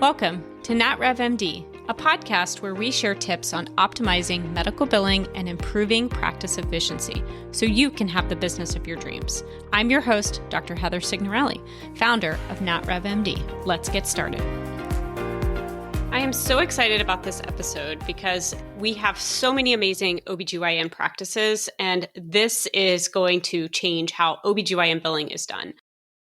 Welcome to NatRevMD, a podcast where we share tips on optimizing medical billing and improving practice efficiency so you can have the business of your dreams. I'm your host, Dr. Heather Signorelli, founder of NatRevMD. Let's get started. I am so excited about this episode because we have so many amazing OBGYN practices, and this is going to change how OBGYN billing is done.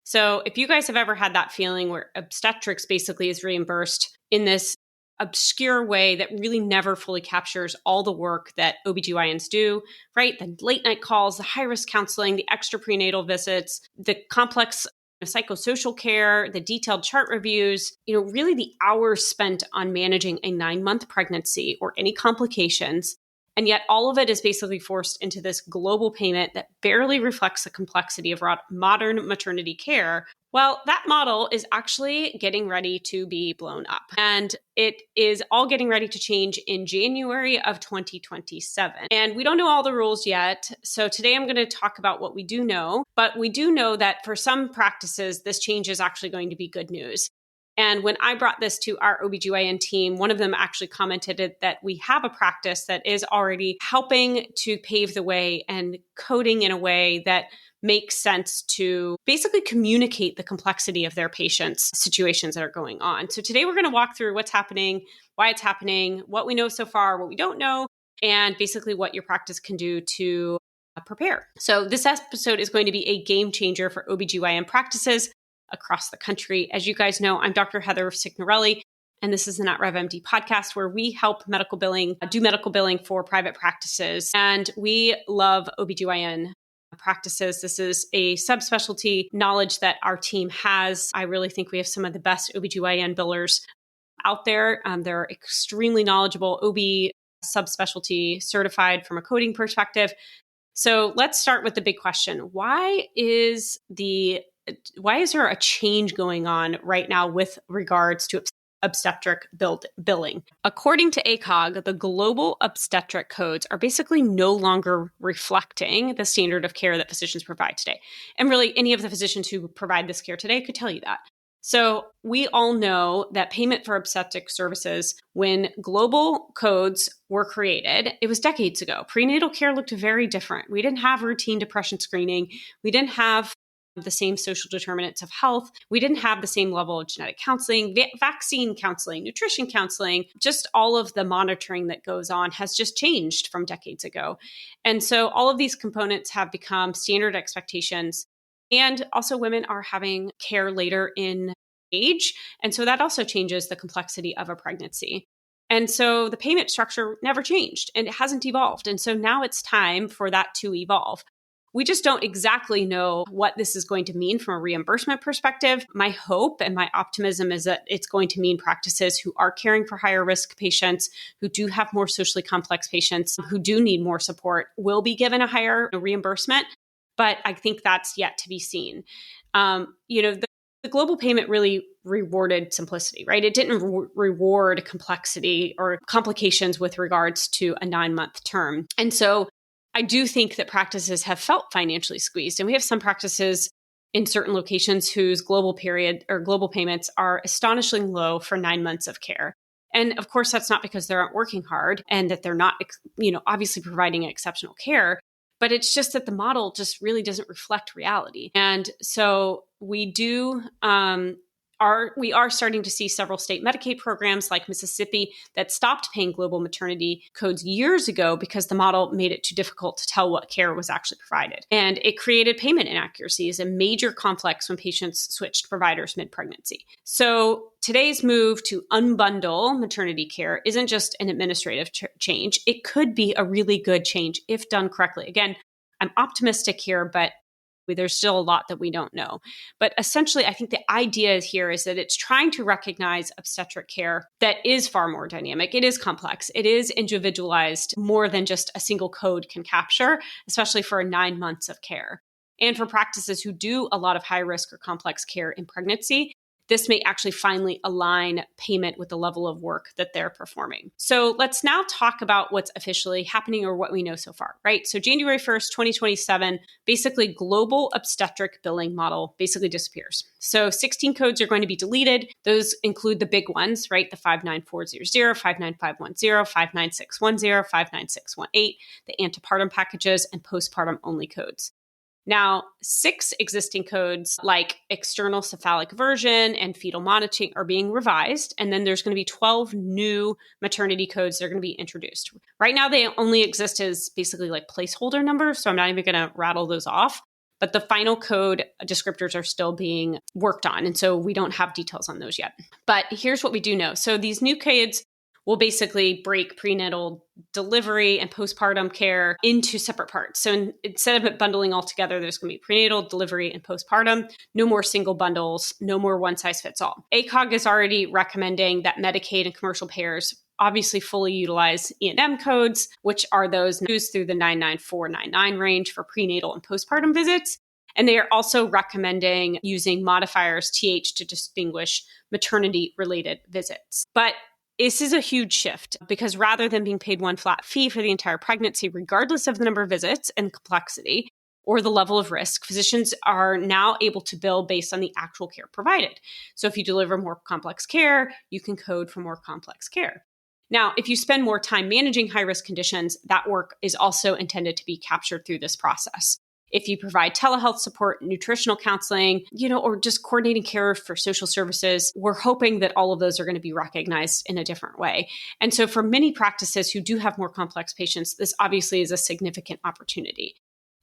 So if you guys have ever had that feeling where obstetrics basically is reimbursed in this obscure way that really never fully captures all the work that OBGYNs do, right? The late night calls, the high risk counseling, the extra prenatal visits, the complex psychosocial care, the detailed chart reviews, really the hours spent on managing a 9-month pregnancy or any complications. And yet all of it is basically forced into this global payment that barely reflects the complexity of modern maternity care. Well, that model is actually getting ready to be blown up. And it is all getting ready to change in January of 2027. And we don't know all the rules yet. So today I'm going to talk about what we do know. But we do know that for some practices, this change is actually going to be good news. And when I brought this to our OBGYN team, one of them actually commented that we have a practice that is already helping to pave the way and coding in a way that makes sense to basically communicate the complexity of their patients' situations that are going on. So today we're going to walk through what's happening, why it's happening, what we know so far, what we don't know, and basically what your practice can do to prepare. So this episode is going to be a game changer for OBGYN practices across the country. As you guys know, I'm Dr. Heather Signorelli, and this is the NatRevMD podcast where we help do medical billing for private practices. And we love OBGYN practices. This is a subspecialty knowledge that our team has. I really think we have some of the best OBGYN billers out there. They're extremely knowledgeable, OB subspecialty certified from a coding perspective. So let's start with the big question. Why is there a change going on right now with regards to obstetric billing? According to ACOG, the global obstetric codes are basically no longer reflecting the standard of care that physicians provide today. And really, any of the physicians who provide this care today could tell you that. So we all know that payment for obstetric services, when global codes were created, it was decades ago. Prenatal care looked very different. We didn't have routine depression screening. We didn't have the same social determinants of health. We didn't have the same level of genetic counseling, vaccine counseling, nutrition counseling, just all of the monitoring that goes on has just changed from decades ago. And so all of these components have become standard expectations. And also women are having care later in age. And so that also changes the complexity of a pregnancy. And so the payment structure never changed and it hasn't evolved. And so now it's time for that to evolve. We just don't exactly know what this is going to mean from a reimbursement perspective. My hope and my optimism is that it's going to mean practices who are caring for higher risk patients, who do have more socially complex patients, who do need more support, will be given a higher reimbursement. But I think that's yet to be seen. The global payment really rewarded simplicity, right? It didn't reward complexity or complications with regards to a 9-month term. And so I do think that practices have felt financially squeezed. And we have some practices in certain locations whose global payments are astonishingly low for 9 months of care. And of course, that's not because they aren't working hard and that they're not, obviously providing exceptional care, but it's just that the model just really doesn't reflect reality. And so we are starting to see several state Medicaid programs like Mississippi that stopped paying global maternity codes years ago because the model made it too difficult to tell what care was actually provided. And it created payment inaccuracies, a major conflicts when patients switched providers mid-pregnancy. So today's move to unbundle maternity care isn't just an administrative change. It could be a really good change if done correctly. Again, I'm optimistic here, but there's still a lot that we don't know. But essentially, I think the idea here is that it's trying to recognize obstetric care that is far more dynamic. It is complex. It is individualized more than just a single code can capture, especially for 9 months of care. And for practices who do a lot of high risk or complex care in pregnancy, this may actually finally align payment with the level of work that they're performing. So let's now talk about what's officially happening or what we know so far, right? So January 1st, 2027, basically global obstetric billing model basically disappears. So 16 codes are going to be deleted. Those include the big ones, right? The 59400, 59510, 59610, 59618, the antepartum packages, and postpartum only codes. Now, 6 existing codes like external cephalic version and fetal monitoring are being revised. And then there's going to be 12 new maternity codes that are going to be introduced. Right now, they only exist as basically like placeholder numbers. So I'm not even going to rattle those off. But the final code descriptors are still being worked on. And so we don't have details on those yet. But here's what we do know. So these new codes will basically break prenatal delivery and postpartum care into separate parts. So instead of it bundling all together, there's going to be prenatal, delivery, and postpartum. No more single bundles, no more one size fits all. ACOG is already recommending that Medicaid and commercial payers obviously fully utilize E&M codes, which are those used through the 99499 range for prenatal and postpartum visits. And they are also recommending using modifiers TH to distinguish maternity-related visits. But this is a huge shift because rather than being paid one flat fee for the entire pregnancy, regardless of the number of visits and complexity or the level of risk, physicians are now able to bill based on the actual care provided. So if you deliver more complex care, you can code for more complex care. Now, if you spend more time managing high-risk conditions, that work is also intended to be captured through this process. If you provide telehealth support, nutritional counseling, or just coordinating care for social services, we're hoping that all of those are going to be recognized in a different way. And so for many practices who do have more complex patients, this obviously is a significant opportunity.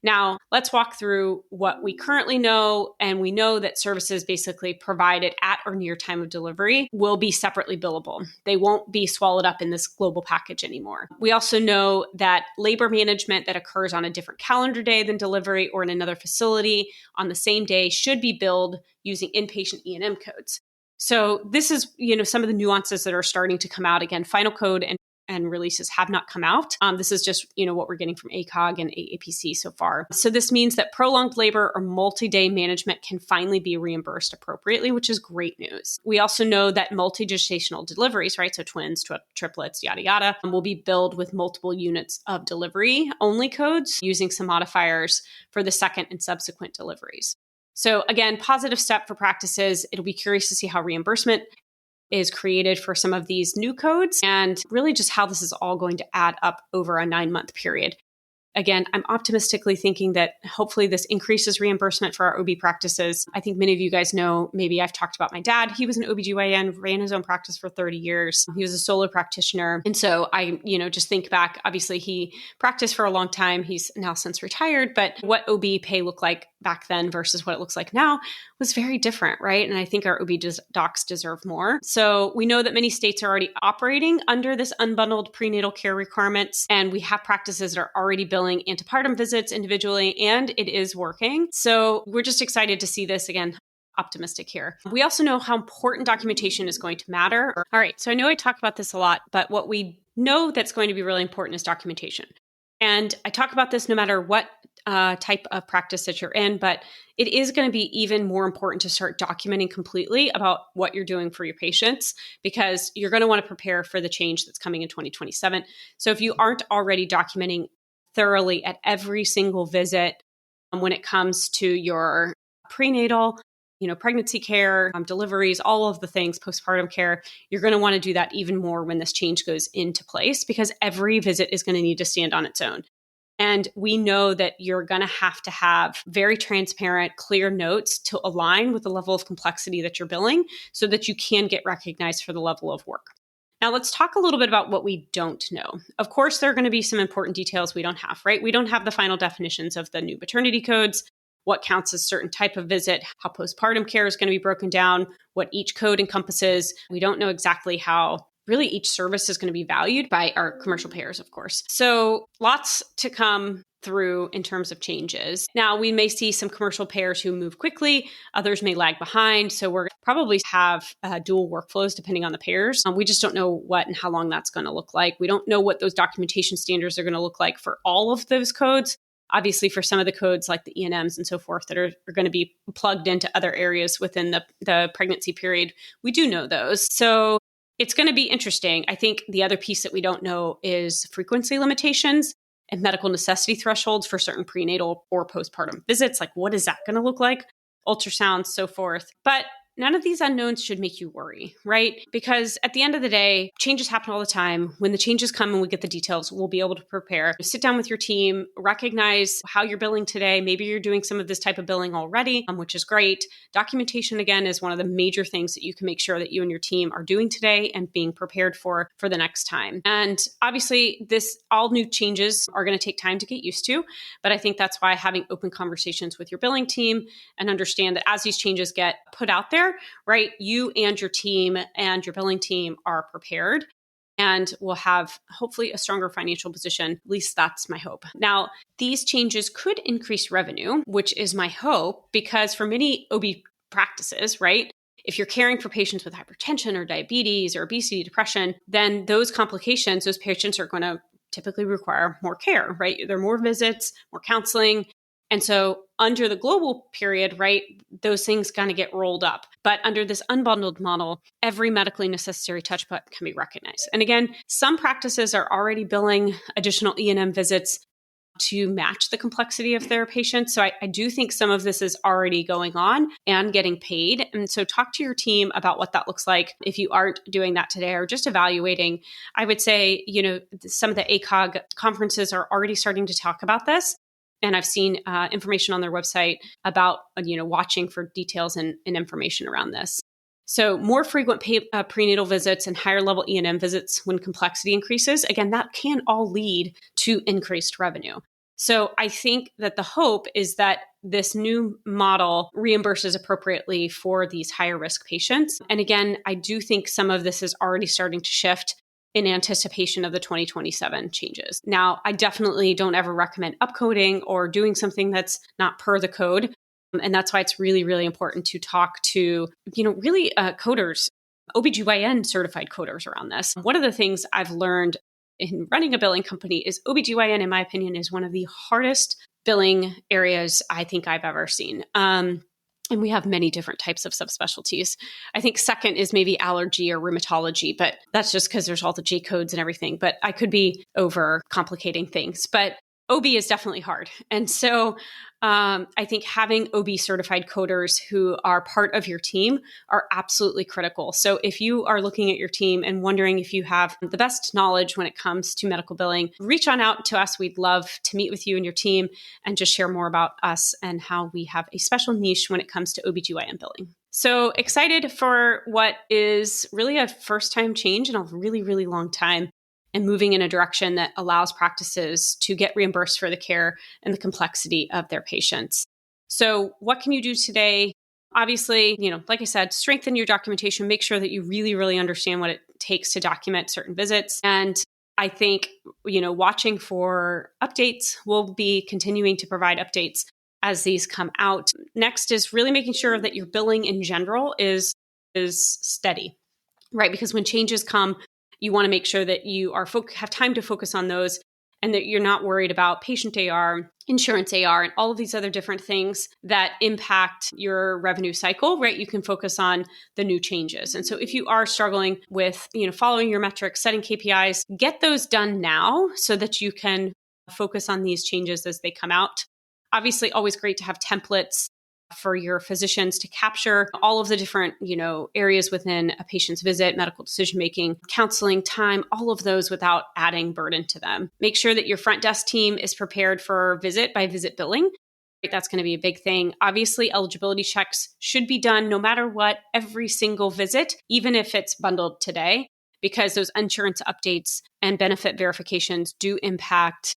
Now, let's walk through what we currently know. And we know that services basically provided at or near time of delivery will be separately billable. They won't be swallowed up in this global package anymore. We also know that labor management that occurs on a different calendar day than delivery or in another facility on the same day should be billed using inpatient E&M codes. So this is, some of the nuances that are starting to come out. Again, final code and releases have not come out. This is just, what we're getting from ACOG and AAPC so far. So this means that prolonged labor or multi-day management can finally be reimbursed appropriately, which is great news. We also know that multi-gestational deliveries, right? So twins, triplets, yada, yada, will be billed with multiple units of delivery only codes using some modifiers for the second and subsequent deliveries. So again, positive step for practices. It'll be curious to see how reimbursement is created for some of these new codes and really just how this is all going to add up over a 9-month period. Again, I'm optimistically thinking that hopefully this increases reimbursement for our OB practices. I think many of you guys know, maybe I've talked about my dad. He was an OBGYN, ran his own practice for 30 years. He was a solo practitioner. And so I, just think back, obviously he practiced for a long time. He's now since retired, but what OB pay looked like back then versus what it looks like now was very different, right? And I think our OB docs deserve more. So we know that many states are already operating under this unbundled prenatal care requirements, and we have practices that are already billing antepartum visits individually, and it is working. So we're just excited to see this again. Optimistic here. We also know how important documentation is going to matter. All right, so I know I talk about this a lot, but what we know that's going to be really important is documentation. And I talk about this no matter what type of practice that you're in, but it is going to be even more important to start documenting completely about what you're doing for your patients, because you're going to want to prepare for the change that's coming in 2027. So if you aren't already documenting thoroughly at every single visit when it comes to your prenatal, pregnancy care, deliveries, all of the things, postpartum care, you're going to want to do that even more when this change goes into place, because every visit is going to need to stand on its own. And we know that you're going to have very transparent, clear notes to align with the level of complexity that you're billing so that you can get recognized for the level of work. Now, let's talk a little bit about what we don't know. Of course, there are going to be some important details we don't have, right? We don't have the final definitions of the new maternity codes, what counts as certain type of visit, how postpartum care is going to be broken down, what each code encompasses. We don't know exactly how really each service is going to be valued by our commercial payers, of course. So lots to come through in terms of changes. Now, we may see some commercial payers who move quickly, others may lag behind. So we're probably have dual workflows depending on the payers. We just don't know what and how long that's going to look like. We don't know what those documentation standards are going to look like for all of those codes. obviously for some of the codes like the E&Ms and so forth that are going to be plugged into other areas within the pregnancy period, we do know those. So it's going to be interesting. I think the other piece that we don't know is frequency limitations and medical necessity thresholds for certain prenatal or postpartum visits. Like, what is that going to look like? Ultrasounds, so forth. But none of these unknowns should make you worry, right? Because at the end of the day, changes happen all the time. When the changes come and we get the details, we'll be able to prepare. Sit down with your team, recognize how you're billing today. Maybe you're doing some of this type of billing already, which is great. Documentation, again, is one of the major things that you can make sure that you and your team are doing today and being prepared for the next time. And obviously, all new changes are going to take time to get used to. But I think that's why having open conversations with your billing team and understand that as these changes get put out there, right, you and your team and your billing team are prepared and will have hopefully a stronger financial position. At least that's my hope. Now, these changes could increase revenue, which is my hope, because for many OB practices, right, if you're caring for patients with hypertension or diabetes or obesity, depression, then those complications, those patients are going to typically require more care, right? There are more visits, more counseling. And so under the global period, right, those things kind of get rolled up. But under this unbundled model, every medically necessary touch point can be recognized. And again, some practices are already billing additional E&M visits to match the complexity of their patients. So I do think some of this is already going on and getting paid. And so talk to your team about what that looks like if you aren't doing that today or just evaluating. I would say, some of the ACOG conferences are already starting to talk about this. And I've seen information on their website about, watching for details and information around this. So more frequent prenatal visits and higher level E&M visits when complexity increases, again, that can all lead to increased revenue. So I think that the hope is that this new model reimburses appropriately for these higher risk patients. And again, I do think some of this is already starting to shift in anticipation of the 2027 changes. Now, I definitely don't ever recommend upcoding or doing something that's not per the code. And that's why it's really, really important to talk to, coders, OBGYN certified coders around this. One of the things I've learned in running a billing company is OBGYN, in my opinion, is one of the hardest billing areas I think I've ever seen. And we have many different types of subspecialties. I think second is maybe allergy or rheumatology, but that's just because there's all the J codes and everything. But I could be over complicating things. But OB is definitely hard. And so I think having OB certified coders who are part of your team are absolutely critical. So if you are looking at your team and wondering if you have the best knowledge when it comes to medical billing, reach on out to us. We'd love to meet with you and your team and just share more about us and how we have a special niche when it comes to OBGYN billing. So excited for what is really a first time change in a really, really long time, and moving in a direction that allows practices to get reimbursed for the care and the complexity of their patients. So what can you do today? Obviously, like I said, strengthen your documentation, make sure that you really, really understand what it takes to document certain visits. And I think, watching for updates, we'll be continuing to provide updates as these come out. Next is really making sure that your billing in general is steady, right? Because when changes come, you want to make sure that you have time to focus on those and that you're not worried about patient AR, insurance AR, and all of these other different things that impact your revenue cycle, right? You can focus on the new changes. And so if you are struggling with, following your metrics, setting KPIs, get those done now so that you can focus on these changes as they come out. Obviously, always great to have templates for your physicians to capture all of the different, areas within a patient's visit, medical decision-making, counseling time, all of those without adding burden to them. Make sure that your front desk team is prepared for visit by visit billing. That's going to be a big thing. Obviously, eligibility checks should be done no matter what, every single visit, even if it's bundled today, because those insurance updates and benefit verifications do impact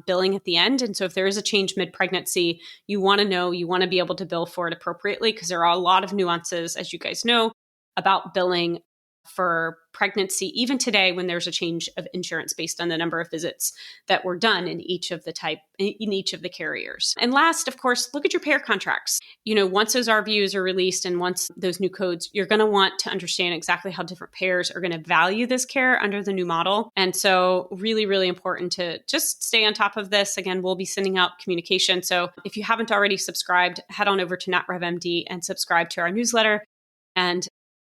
billing at the end. And so if there is a change mid-pregnancy, you want to be able to bill for it appropriately, because there are a lot of nuances, as you guys know, about billing for pregnancy, even today when there's a change of insurance based on the number of visits that were done in each of the carriers. And last, of course, look at your payer contracts. Once those RVUs are released and once those new codes, you're going to want to understand exactly how different payers are going to value this care under the new model. And so really, really important to just stay on top of this. Again, we'll be sending out communication. So if you haven't already subscribed, head on over to NatRevMD and subscribe to our newsletter. And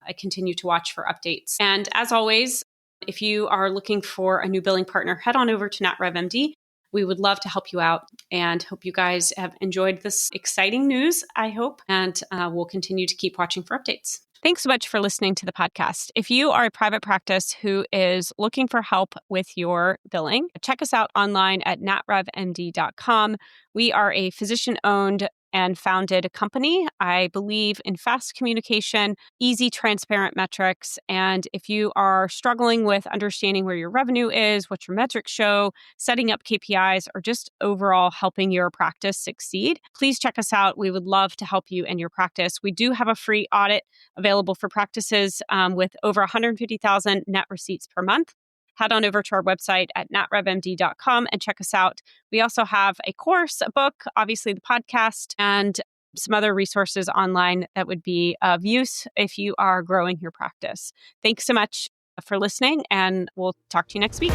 I continue to watch for updates. And as always, if you are looking for a new billing partner, head on over to NatRevMD. We would love to help you out and hope you guys have enjoyed this exciting news, I hope, and we'll continue to keep watching for updates. Thanks so much for listening to the podcast. If you are a private practice who is looking for help with your billing, check us out online at natrevmd.com. We are a physician-owned and founded company. I believe in fast communication, easy, transparent metrics. And if you are struggling with understanding where your revenue is, what your metrics show, setting up KPIs, or just overall helping your practice succeed, please check us out. We would love to help you in your practice. We do have a free audit available for practices with over 150,000 net receipts per month. Head on over to our website at natrevmd.com and check us out. We also have a course, a book, obviously the podcast, and some other resources online that would be of use if you are growing your practice. Thanks so much for listening, and we'll talk to you next week.